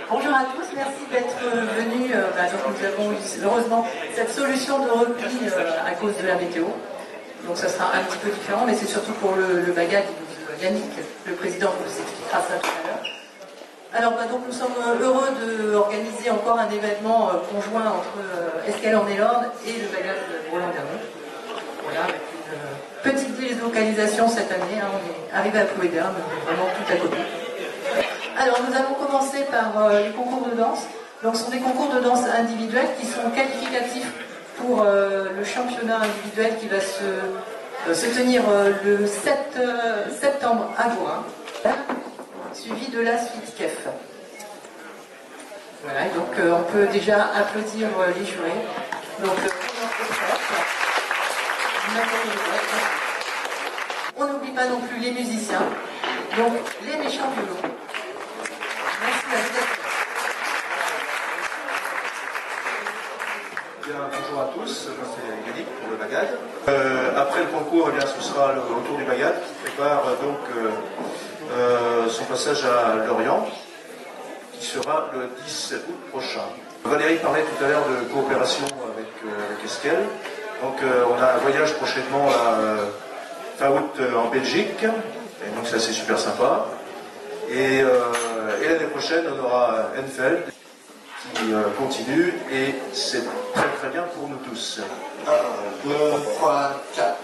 Bonjour à tous, merci d'être venus. Donc nous avons eu heureusement cette solution de repli à cause de la météo. Donc ça sera un petit peu différent, mais c'est surtout pour le bagad. Yannick, le président, vous expliquera ça tout à l'heure. Alors donc nous sommes heureux d'organiser encore un événement conjoint entre Escale-en-Élorn et le bagad de Roland-Garros. Voilà, avec une petite délocalisation cette année. On est arrivé à Plouédern, vraiment tout à côté. Alors nous allons commencer par les concours de danse. Donc ce sont des concours de danse individuels qui sont qualificatifs pour le championnat individuel qui va se tenir le 7 septembre à Gourin, suivi de la suite KEF. Voilà, donc on peut déjà applaudir les jurés. Donc on n'oublie pas non plus les musiciens, donc les méchants violons. Merci à vous. Bien, bonjour à tous, moi c'est Yannick pour le bagad. Après le concours, eh bien, ce sera le retour du bagad qui prépare donc son passage à Lorient, qui sera le 10 août prochain. Valérie parlait tout à l'heure de coopération avec Esquel. Donc on a un voyage prochainement fin août en Belgique, et donc ça c'est super sympa. Et l'année prochaine, on aura Enfeld qui continue, et c'est très très bien pour nous tous. 1, 2, 3, 4.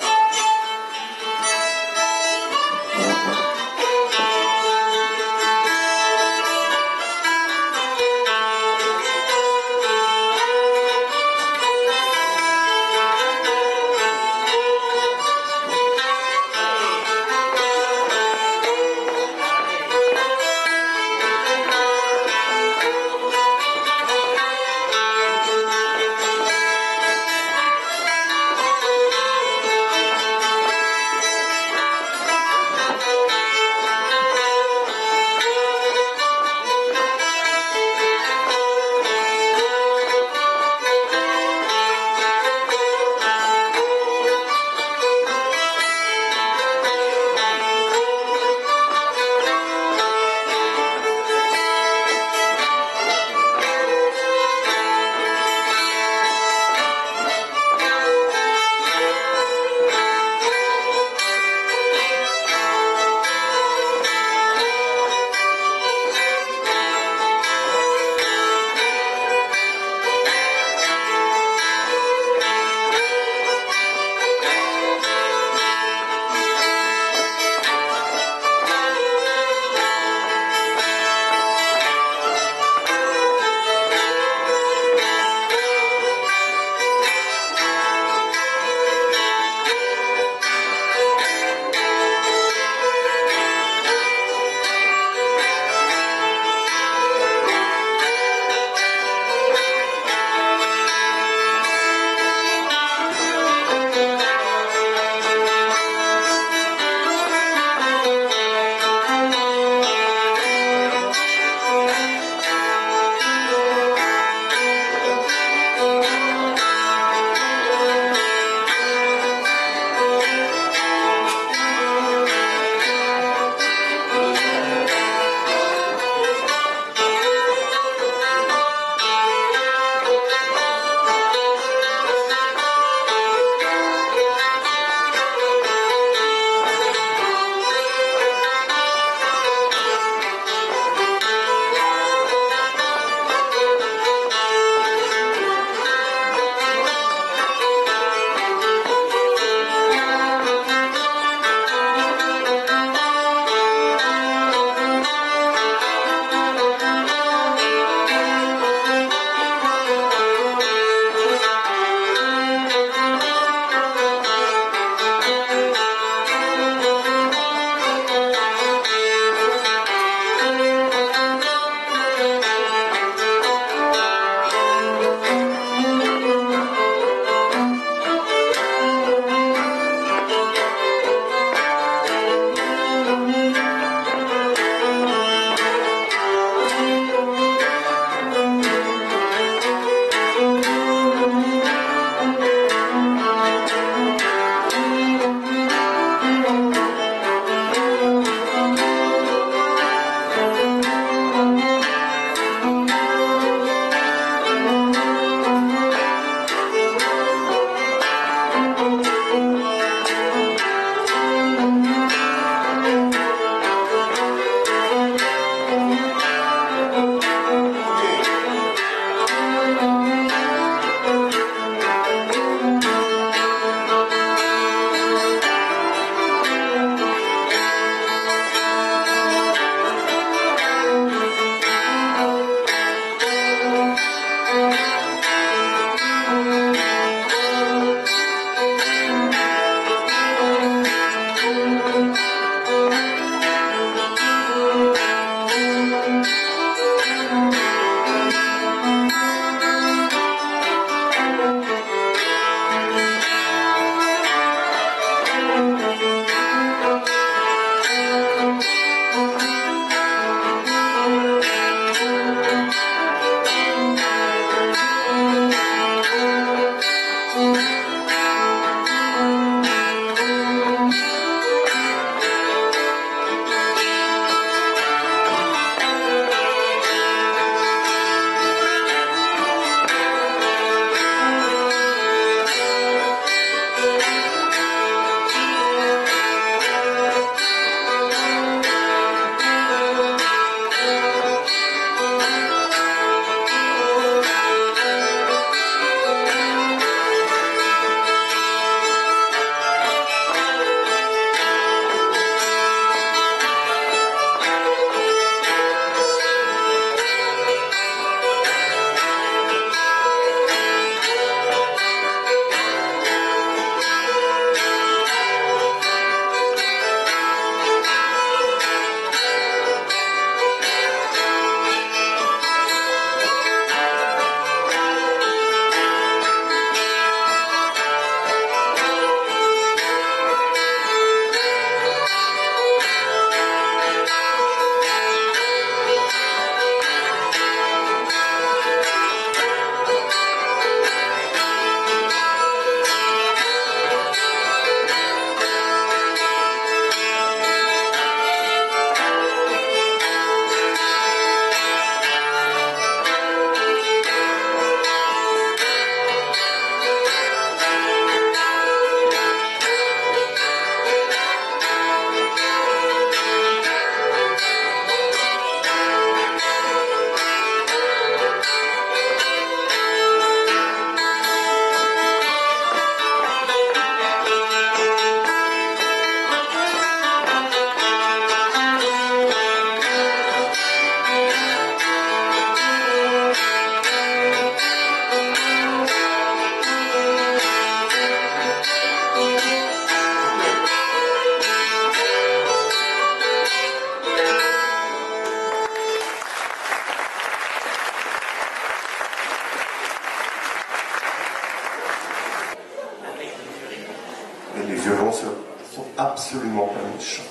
absolument pas méchant.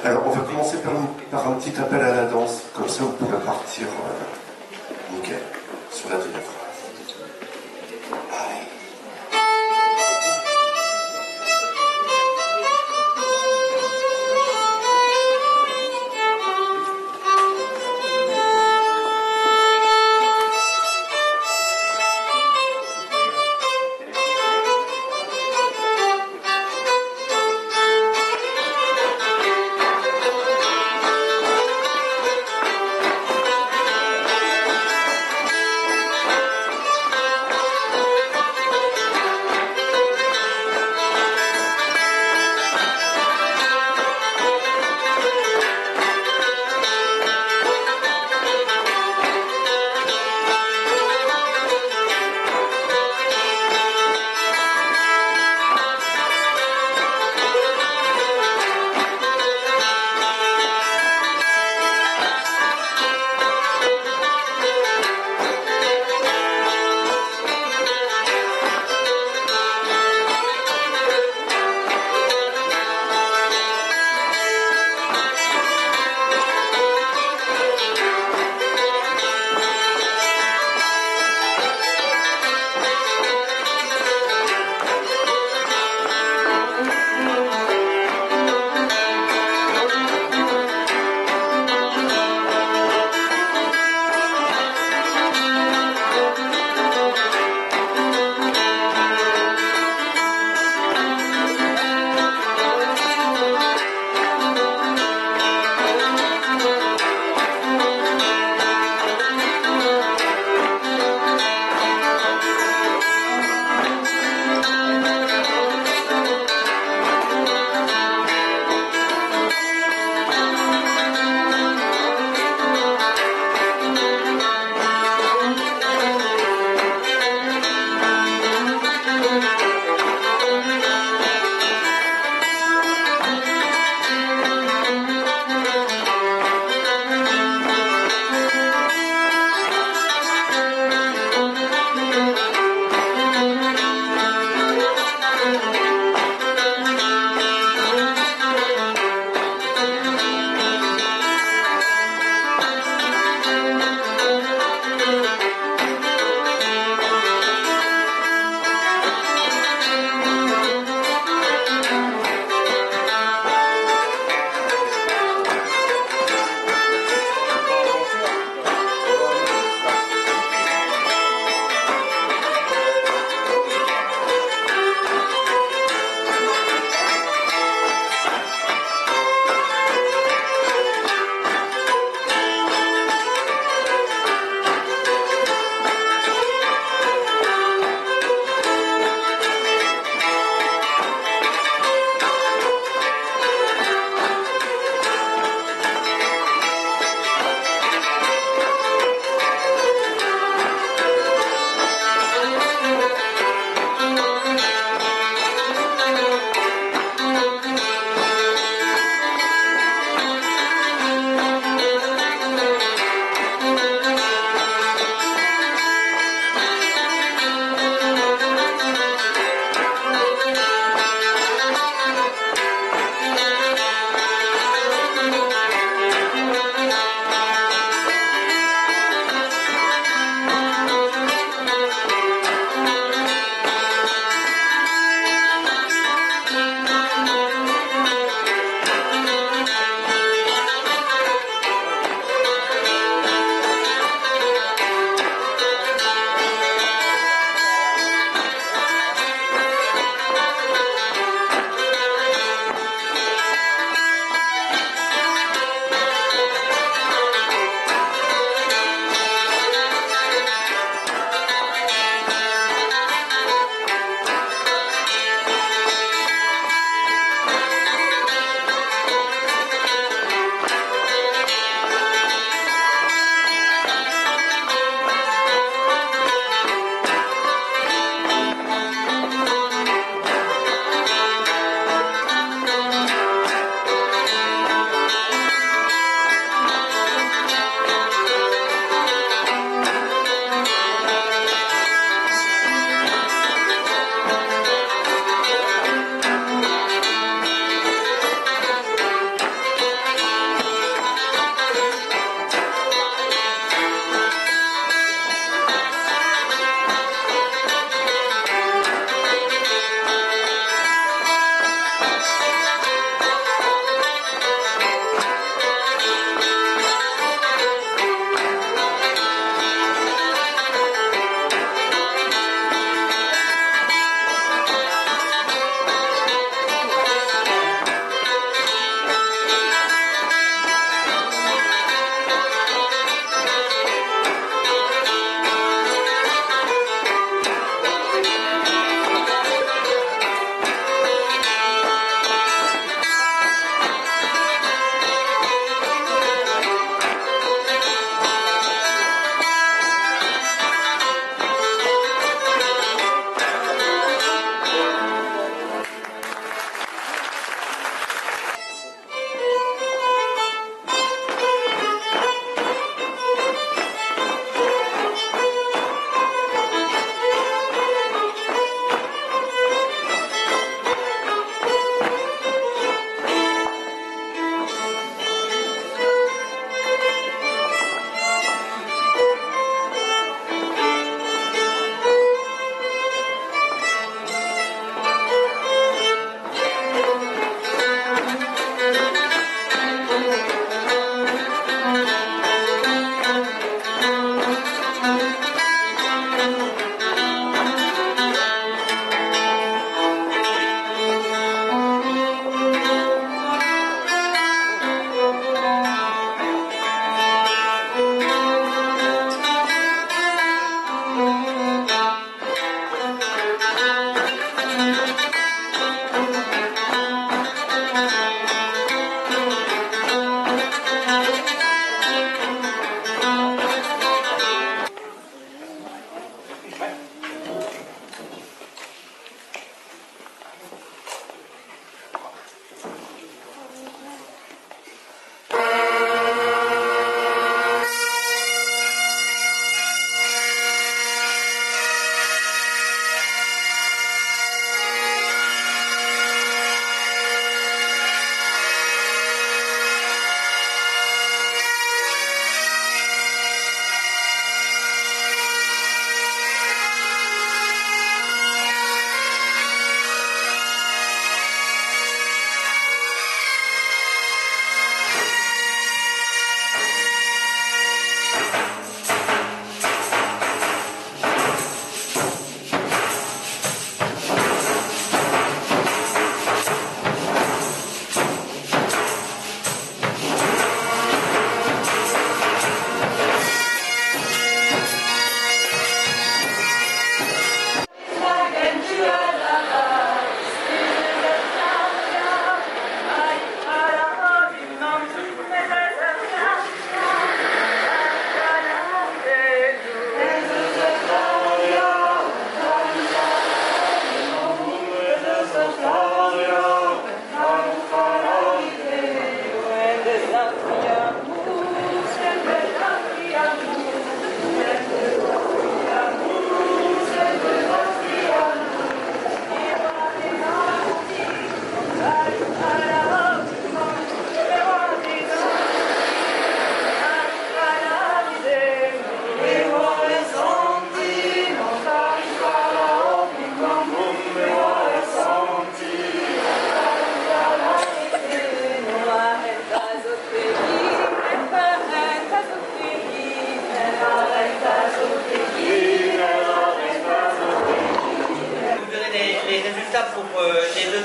Alors, on va commencer par un petit appel à la danse, comme ça vous pourrez partir nickel, sur la deuxième phrase.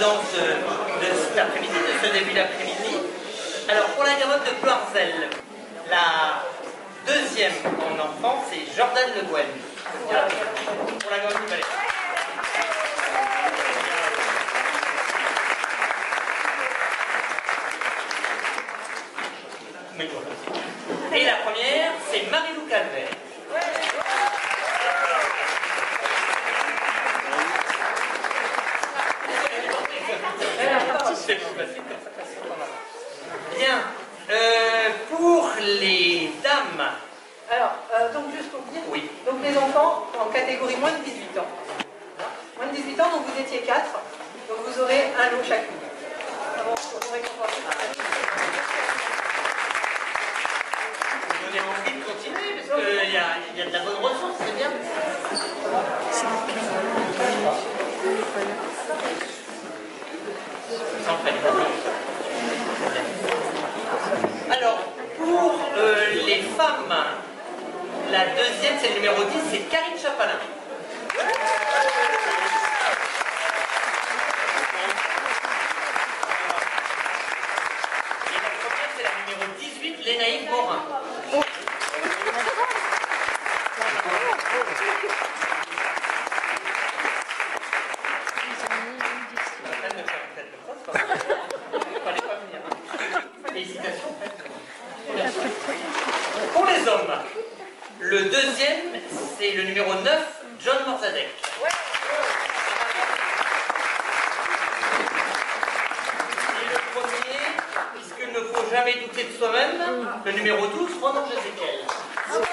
danse de cet après-midi, de ce début d'après-midi. Alors pour la Garonne de Ploarzel, la deuxième en enfant, c'est Jordan Le Guen. Pour la Garonne du Valais. Et la première, c'est Marie-Lou Calvert. C'est plus facile comme ça. Bien. Pour les dames. Alors, donc juste pour dire, Oui. donc les enfants en catégorie moins de 18 ans. Moins de 18 ans, donc vous étiez 4, donc vous aurez un lot chacune. Ah bon, vous récompensez. Vous donnez envie de continuer, parce qu'il y a de la bonne ressource, c'est bien. Alors, pour les femmes, la deuxième, c'est le numéro 10, c'est Karine Chapalin. Et la première, c'est la numéro 18, Lénaïque Morin. Félicitations. Pour les hommes, le deuxième, c'est le numéro 9, John Morzadek. Et le premier, puisqu'il ne faut jamais douter de soi-même, le numéro 12, Ronan Jézéquel. Voilà.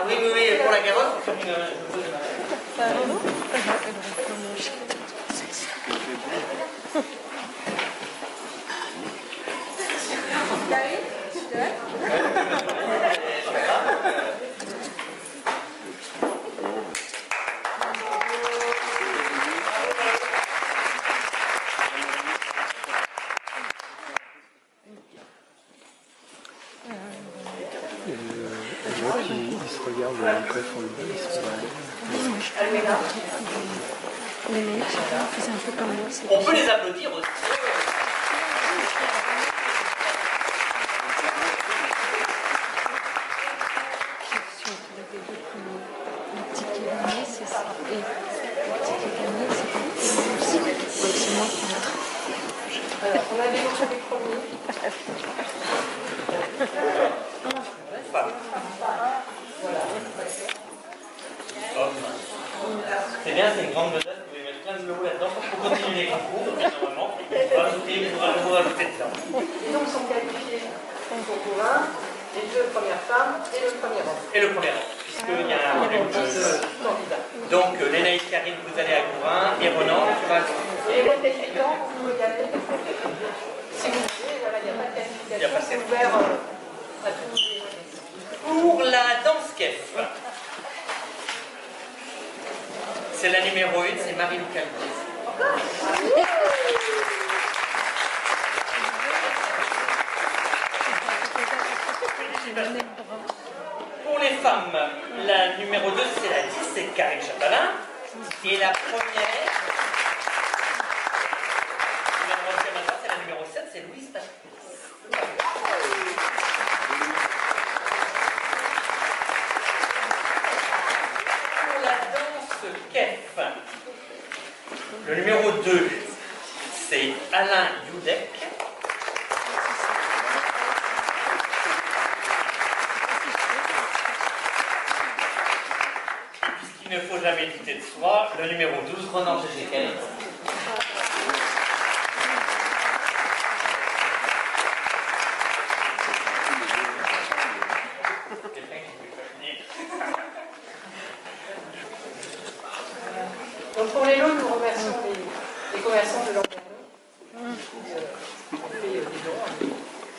Ah oui, pour la Garonne, c'est comme Il se regarde après son bas, il se regarde. Les mecs, c'est un peu comme moi. On peut les applaudir aussi. Le petit qui est gagné, c'est ça. Et le petit qui est gagné, c'est moi qui l'ai. Alors, on avait montré les premiers. C'est bien, c'est une grande besace, vous pouvez mettre plein de lots là-dedans pour continuer les concours, normalement. Vous rajoutez dedans. Et donc sont qualifiés pour 1, les deux premières femmes et le premier homme. Et le premier homme, puisqu'il y a une Candidats. Donc, Lénaïque Karine, vous allez à Gourin, et Ronan, tu vas à Gourin. Et les votes étudiants, vous pouvez y aller. Si vous voulez, voilà, il n'y a pas de qualification, c'est ouvert à tous les. Pour la danse kef, c'est la numéro 1, c'est Marie-Lou Calvert. Pour les femmes, la numéro 2, c'est la 10, c'est Karine Chapalin. Et la première, c'est la numéro 7, c'est Louise Patrick. Pour la danse kef, le numéro 2, c'est Alain Youdek. Il ne faut jamais douter de soi. Le numéro 12, Ronan Jézéquel. Donc pour les lots, nous remercions les commerçants de Landerneau.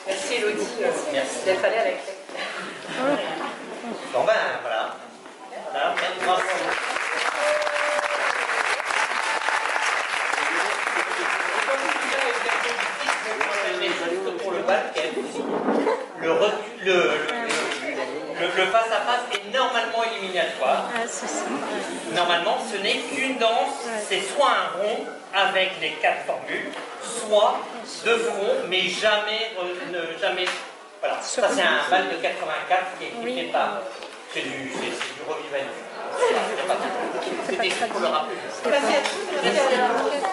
Merci Elodie d'être allée avec. Bon ben voilà. Voilà, bravo. Pour le bal, ce n'est qu'une danse, c'est soit un rond avec les 4 formules, soit 2 fronts, mais jamais, voilà. Ça c'est un bal de 84 qui est fait par, c'est du revivalisme. C'est des trucs pour le rappeler. Merci à tous, merci à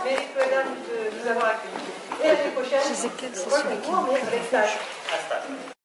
Méric Cohen de nous avoir accueillis. Et à l'année prochaine, Je sais quel c'est on va le concours, mais avec stage. À stage.